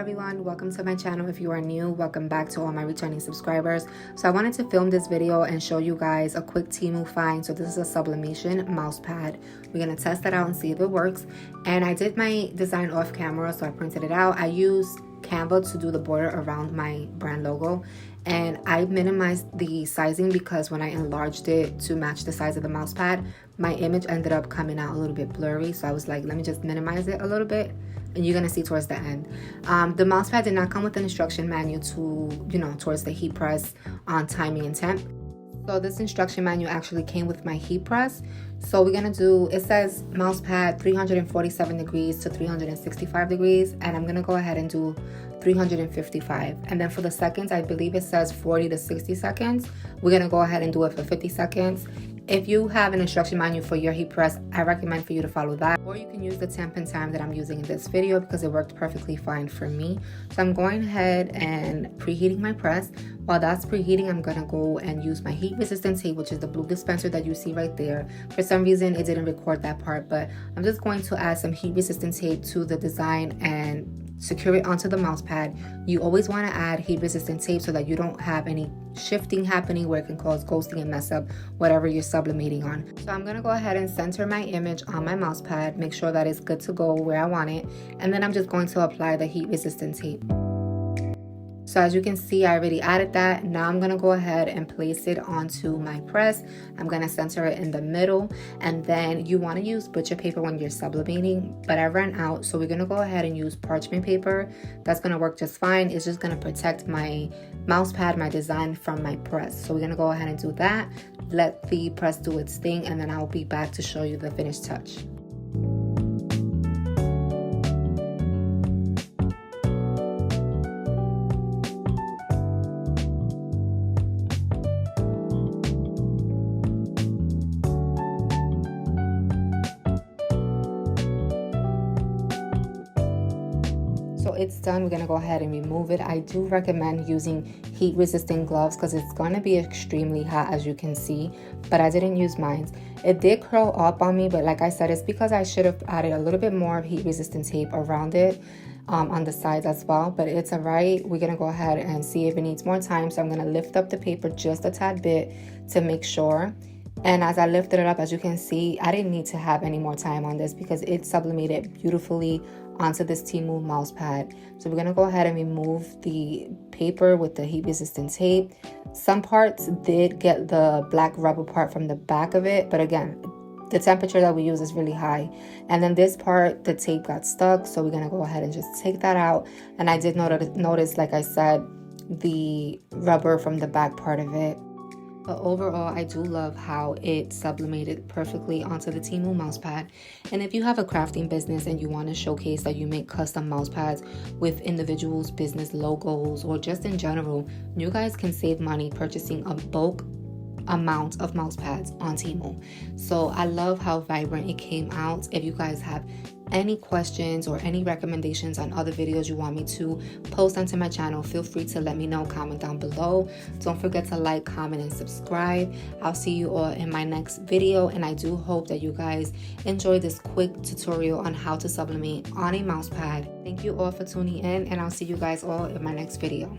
everyone, welcome to my channel. If you are new, welcome back to all my returning subscribers. So I wanted to film this video and show you guys a quick TEMU find. So this is a Sublimation mouse pad. We're going to test it out and see if it works. And I did my design off camera, so I printed it out. I used Canva to do the border around my brand logo, and I minimized the sizing because when I enlarged it to match the size of the mouse pad, my image ended up coming out a little bit blurry. So I was like, let me just minimize it a little bit, and you're gonna see towards the end. The mouse pad did not come with an instruction manual to, towards the heat press on timing and temp. So this instruction manual actually came with my heat press. So we're gonna do, it says mouse pad 347 degrees to 365 degrees, and I'm gonna go ahead and do 355. And then for the seconds, I believe it says 40 to 60 seconds. We're gonna go ahead and do it for 50 seconds. If you have an instruction manual for your heat press, I recommend for you to follow that, or you can use the temp and time that I'm using in this video because it worked perfectly fine for me. So I'm going ahead and preheating my press. While that's preheating, I'm gonna go and use my heat resistant tape, which is the blue dispenser that you see right there. For some reason, it didn't record that part, but I'm just going to add some heat resistant tape to the design and secure it onto the mouse pad. You always want to add heat resistant tape so that you don't have any shifting happening where it can cause ghosting and mess up whatever you're sublimating on. So I'm going to go ahead and center my image on my mouse pad, make sure that it's good to go where I want it, and then I'm just going to apply the heat resistant tape. So as you can see, I already added that. Now I'm gonna go ahead and place it onto my press. I'm gonna center it in the middle, and then you wanna use butcher paper when you're sublimating, but I ran out, so we're gonna go ahead and use parchment paper. That's gonna work just fine. It's just gonna protect my mouse pad, my design from my press. So we're gonna go ahead and do that. Let the press do its thing, and then I'll be back to show you the finished touch. So it's done. We're gonna go ahead and remove it. I do recommend using heat resistant gloves because it's gonna be extremely hot, as you can see, but I didn't use mine. It did curl up on me, but like I said, it's because I should have added a little bit more of heat resistant tape around it on the sides as well, but it's all right. We're gonna go ahead and see if it needs more time. So I'm gonna lift up the paper just a tad bit to make sure. And as I lifted it up, as you can see, I didn't need to have any more time on this because it sublimated beautifully onto this TEMU mouse pad. So we're gonna go ahead and remove the paper with the heat resistant tape. Some parts did get the black rubber part from the back of it, but again, the temperature that we use is really high. And then this part, the tape got stuck, so we're gonna go ahead and just take that out. And I did notice, like I said, the rubber from the back part of it. But overall, I do love how it sublimated perfectly onto the TEMU mousepad. And if you have a crafting business and you want to showcase that you make custom mousepads with individuals' business logos, or just in general, you guys can save money purchasing a bulk amount of mousepads on TEMU. So I love how vibrant it came out. If you guys have any questions or any recommendations on other videos you want me to post onto my channel, feel free to let me know. Comment down below. Don't forget to like, comment, and subscribe. I'll see you all in my next video, and I do hope that you guys enjoy this quick tutorial on how to sublimate on a mouse pad. Thank you all for tuning in, and I'll see you guys all in my next video.